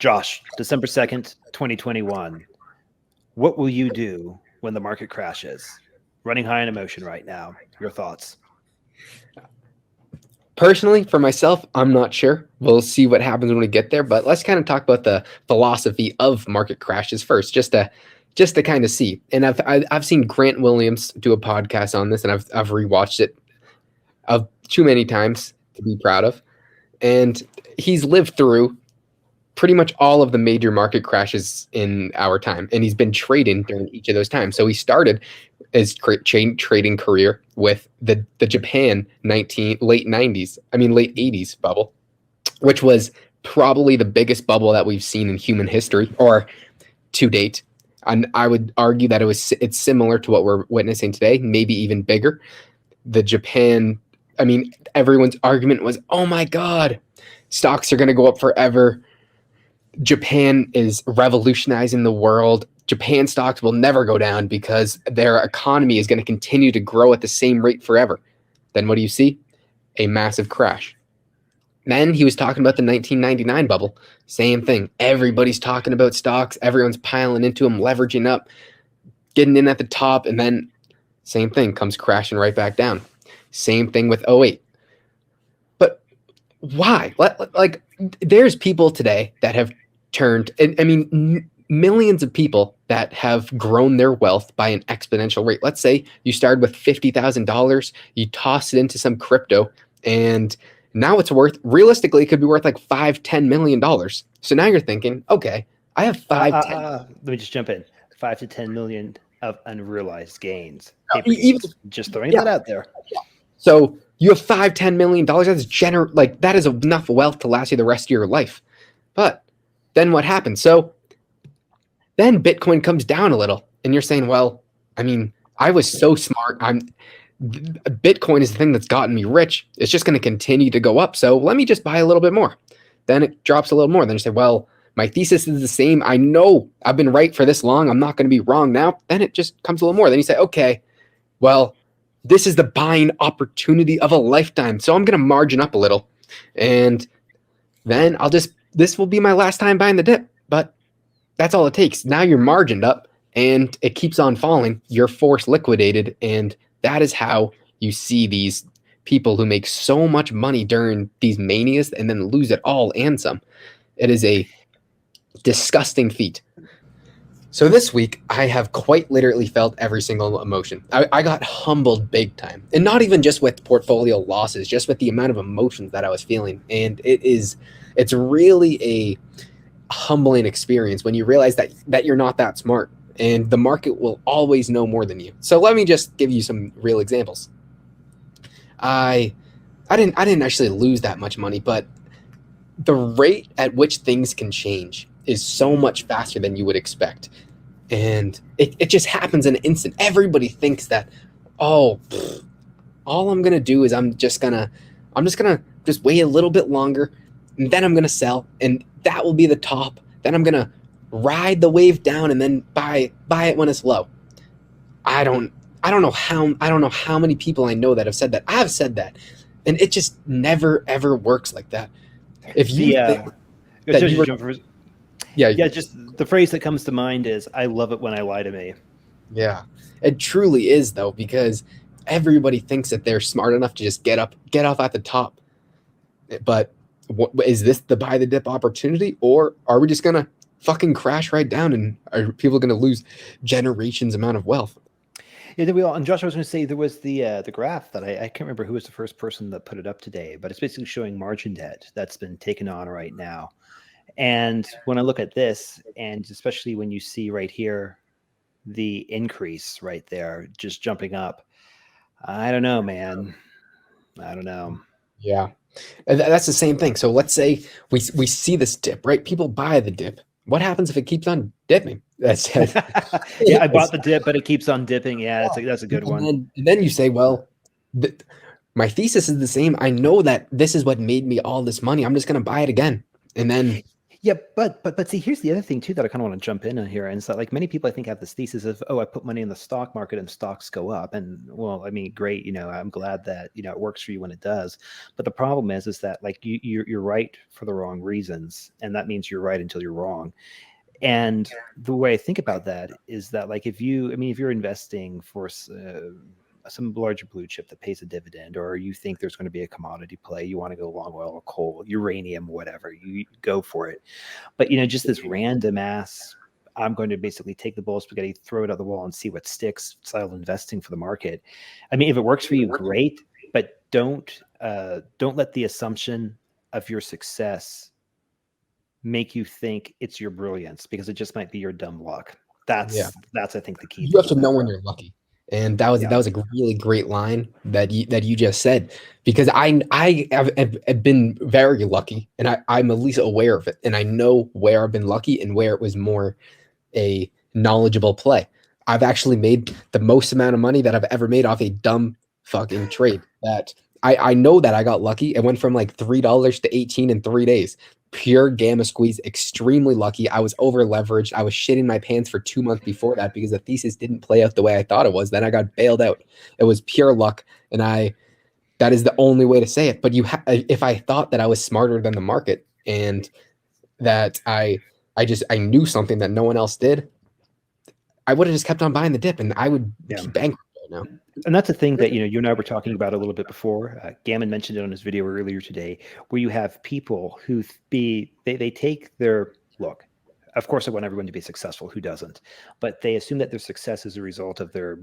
Josh, December 2nd, 2021. What will you do when the market crashes? Running high on emotion right now. Your thoughts? Personally, for myself, I'm not sure. We'll see what happens when we get there. But let's kind of talk about the philosophy of market crashes first, just to kind of see. And I've seen Grant Williams do a podcast on this, and I've rewatched it too many times to be proud of. And he's lived through pretty much all of the major market crashes in our time, and he's been trading during each of those times. So he started his trading career with the Japan late 80s bubble, which was probably the biggest bubble that we've seen in human history or to date. And I would argue that it's similar to what we're witnessing today, maybe even bigger. The Japan, everyone's argument was, oh my God, stocks are going to go up forever. Japan is revolutionizing the world. Japan stocks will never go down because their economy is going to continue to grow at the same rate forever. Then what do you see? A massive crash. Then he was talking about the 1999 bubble. Same thing. Everybody's talking about stocks. Everyone's piling into them, leveraging up, getting in at the top. And then same thing, comes crashing right back down. Same thing with 08. But why? Like, there's people today that have turned, millions of people that have grown their wealth by an exponential rate. Let's say you started with $50,000, you toss it into some crypto, and now it's realistically, it could be worth like $5-10 million. So now you're thinking, okay, I have 10. Let me just jump in. 5 to 10 million of unrealized gains. Just throwing that out there. So you have $5-10 million. That is enough wealth to last you the rest of your life. But then what happens? So then Bitcoin comes down a little, and you're saying, well, I was so smart. Bitcoin is the thing that's gotten me rich. It's just going to continue to go up. So let me just buy a little bit more. Then it drops a little more. Then you say, well, my thesis is the same. I know I've been right for this long. I'm not going to be wrong now. Then it just comes a little more. Then you say, okay, well, this is the buying opportunity of a lifetime. So I'm going to margin up a little. And then this will be my last time buying the dip. But that's all it takes. Now you're margined up and it keeps on falling. You're forced liquidated. And that is how you see these people who make so much money during these manias and then lose it all and some. It is a disgusting feat. So this week, I have quite literally felt every single emotion. I got humbled big time. And not even just with portfolio losses, just with the amount of emotions that I was feeling. And it's really a humbling experience when you realize that you're not that smart. And the market will always know more than you. So let me just give you some real examples. I didn't actually lose that much money, but the rate at which things can change is so much faster than you would expect. And it just happens in an instant. Everybody thinks that, all I'm going to do is I'm just going to wait a little bit longer, and then I'm going to sell, and that will be the top. Then I'm going to ride the wave down and then buy it when it's low. I don't know how many people I know that have said that. I've said that, and it just never ever works like that. If you just the phrase that comes to mind is, "I love it when I lie to me." Yeah, it truly is though, because everybody thinks that they're smart enough to just get off at the top. But is this the buy the dip opportunity, or are we just gonna fucking crash right down, and are people going to lose generations amount of wealth? Yeah, and Josh, I was going to say there was the graph that I can't remember who was the first person that put it up today, but it's basically showing margin debt that's been taken on right now. And when I look at this, and especially when you see right here the increase right there, just jumping up, I don't know, man. I don't know. Yeah, and that's the same thing. So let's say we see this dip, right? People buy the dip. What happens if it keeps on dipping? Yeah, I bought the dip, but it keeps on dipping. Yeah, that's a good one. And then you say, well, my thesis is the same. I know that this is what made me all this money. I'm just going to buy it again. And then Yeah, but see, here's the other thing too that I kind of want to jump in on here, and it's that like many people I think have this thesis of, oh, I put money in the stock market and stocks go up, and well, I mean, great, I'm glad that it works for you when it does, but the problem is that like you're right for the wrong reasons, and that means you're right until you're wrong. And the way I think about that is that like if you're investing for some larger blue chip that pays a dividend, or you think there's going to be a commodity play, you want to go long oil or coal, uranium, whatever, you go for it. But just this random ass, I'm going to basically take the bowl of spaghetti, throw it at the wall, and see what sticks style investing for the market. I mean, if it works for you, great, but don't let the assumption of your success make you think it's your brilliance, because it just might be your dumb luck. That's I think the key. You have to know when you're lucky. And that was a really great line that you just said, because I have been very lucky, and I'm at least aware of it, and I know where I've been lucky and where it was more a knowledgeable play. I've actually made the most amount of money that I've ever made off a dumb fucking trade. That I know that I got lucky. It went from like $3 to 18 in 3 days. Pure gamma squeeze, extremely lucky. I was over leveraged. I was shitting my pants for 2 months before that because the thesis didn't play out the way I thought it was. Then I got bailed out. It was pure luck, and that is the only way to say it. But if I thought that I was smarter than the market, and that I knew something that no one else did, I would have just kept on buying the dip, and I would be bankrupt right now. And that's a thing that you and I were talking about a little bit before. Gammon mentioned it on his video earlier today, where you have people who they take their look. Of course, I want everyone to be successful. Who doesn't? But they assume that their success is a result of their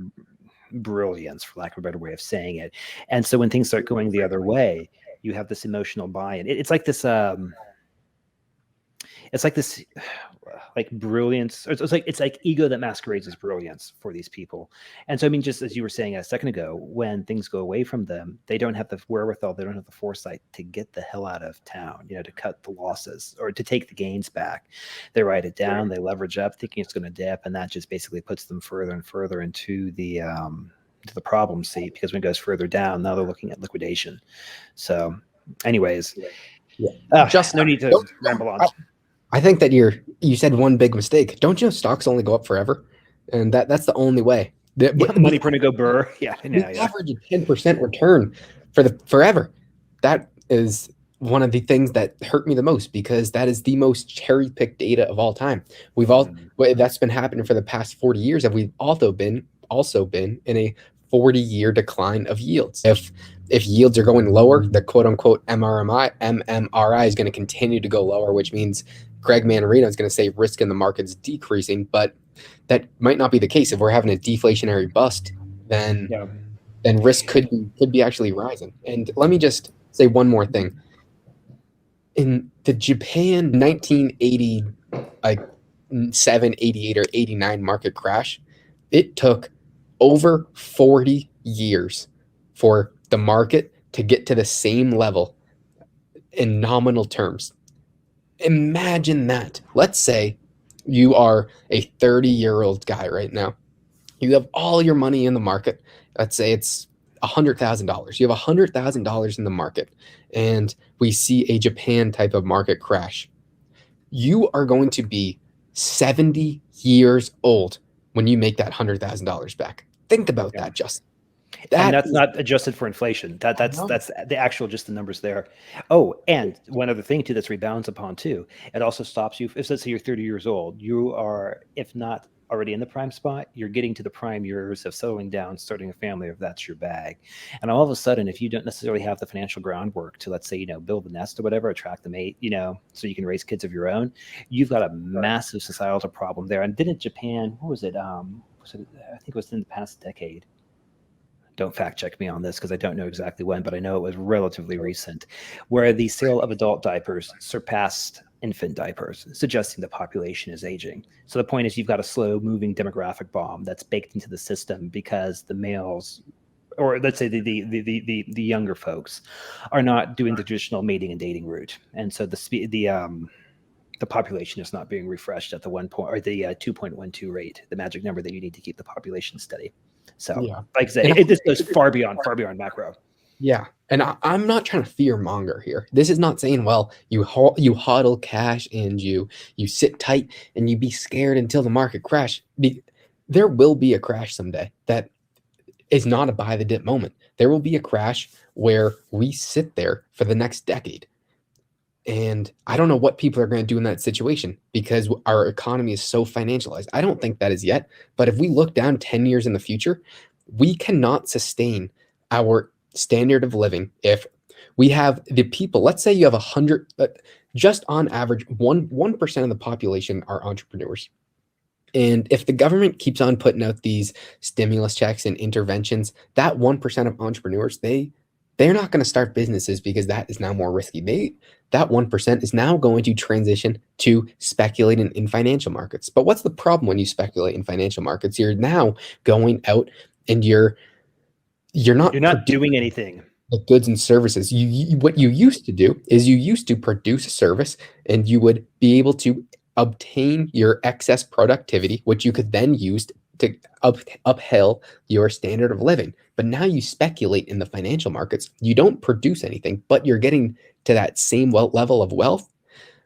brilliance, for lack of a better way of saying it. And so when things start going the other way, you have this emotional buy-in. It's like this. It's like this. Like brilliance, it's like ego that masquerades as brilliance for these people. And so I mean, just as you were saying a second ago, when things go away from them, they don't have the wherewithal, they don't have the foresight to get the hell out of town, to cut the losses or to take the gains back. They write it down, they leverage up thinking it's going to dip, and that just basically puts them further and further into the problem seat, because when it goes further down, now they're looking at liquidation. So anyways, just no need to ramble on. I think that you said one big mistake. Don't you know stocks only go up forever? And that's the only way. Money printer go burr. Yeah, average a 10% return for forever. That is one of the things that hurt me the most, because that is the most cherry-picked data of all time. That's been happening for the past 40 years, and we've also been in a 40-year decline of yields. If yields are going lower, the quote-unquote MMRI is going to continue to go lower, which means Greg Manarino is going to say risk in the market's decreasing, but that might not be the case. If we're having a deflationary bust, then risk could be actually rising. And let me just say one more thing. In the Japan 1987, 88, or 89 market crash, it took over 40 years for the market to get to the same level in nominal terms. Imagine that. Let's say you are a 30-year-old guy right now. You have all your money in the market. Let's say it's $100,000. You have $100,000 in the market, and we see a Japan type of market crash. You are going to be 70 years old when you make that $100,000 back. Think about that, Justin. And that's not adjusted for inflation. That's the actual, just the numbers there. Oh, and one other thing too that's rebounds upon too. It also stops you. If let's say you're 30 years old, you are, if not already in the prime spot, you're getting to the prime years of settling down, starting a family, if that's your bag. And all of a sudden, if you don't necessarily have the financial groundwork to, let's say, build a nest or whatever, attract the mate, so you can raise kids of your own, you've got a massive societal problem there. And didn't Japan, what was it? I think it was in the past decade. Don't fact check me on this because I don't know exactly when, but I know it was relatively recent, where the sale of adult diapers surpassed infant diapers, suggesting the population is aging. So the point is, you've got a slow moving demographic bomb that's baked into the system because the males, or let's say the younger folks, are not doing the traditional mating and dating route, and so the population is not being refreshed at the 2.12 rate, the magic number that you need to keep the population steady. So, like I said, this goes far beyond macro. Yeah. And I'm not trying to fear monger here. This is not saying, well, you hodl cash and you sit tight and you be scared until the market crash. There will be a crash someday that is not a buy the dip moment. There will be a crash where we sit there for the next decade. And I don't know what people are going to do in that situation because our economy is so financialized. I don't think that is yet. But if we look down 10 years in the future, we cannot sustain our standard of living if we have the people. Let's say you have 100, just on average, 1% of the population are entrepreneurs. And if the government keeps on putting out these stimulus checks and interventions, that 1% of entrepreneurs, they're not going to start businesses because that is now more risky. That 1% is now going to transition to speculating in financial markets. But what's the problem when you speculate in financial markets? You're now going out and you're not doing anything. The goods and services. What you used to do is you used to produce a service and you would be able to obtain your excess productivity, which you could then use to uphill your standard of living. But now you speculate in the financial markets. You don't produce anything, but you're getting to that same level of wealth.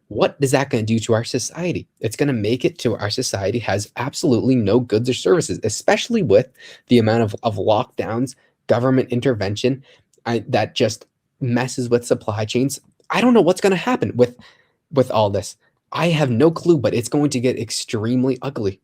What is that going to do to our society? It's going to make it to our society has absolutely no goods or services, especially with the amount of lockdowns, government intervention that just messes with supply chains. I don't know what's going to happen with all this. I have no clue, but it's going to get extremely ugly.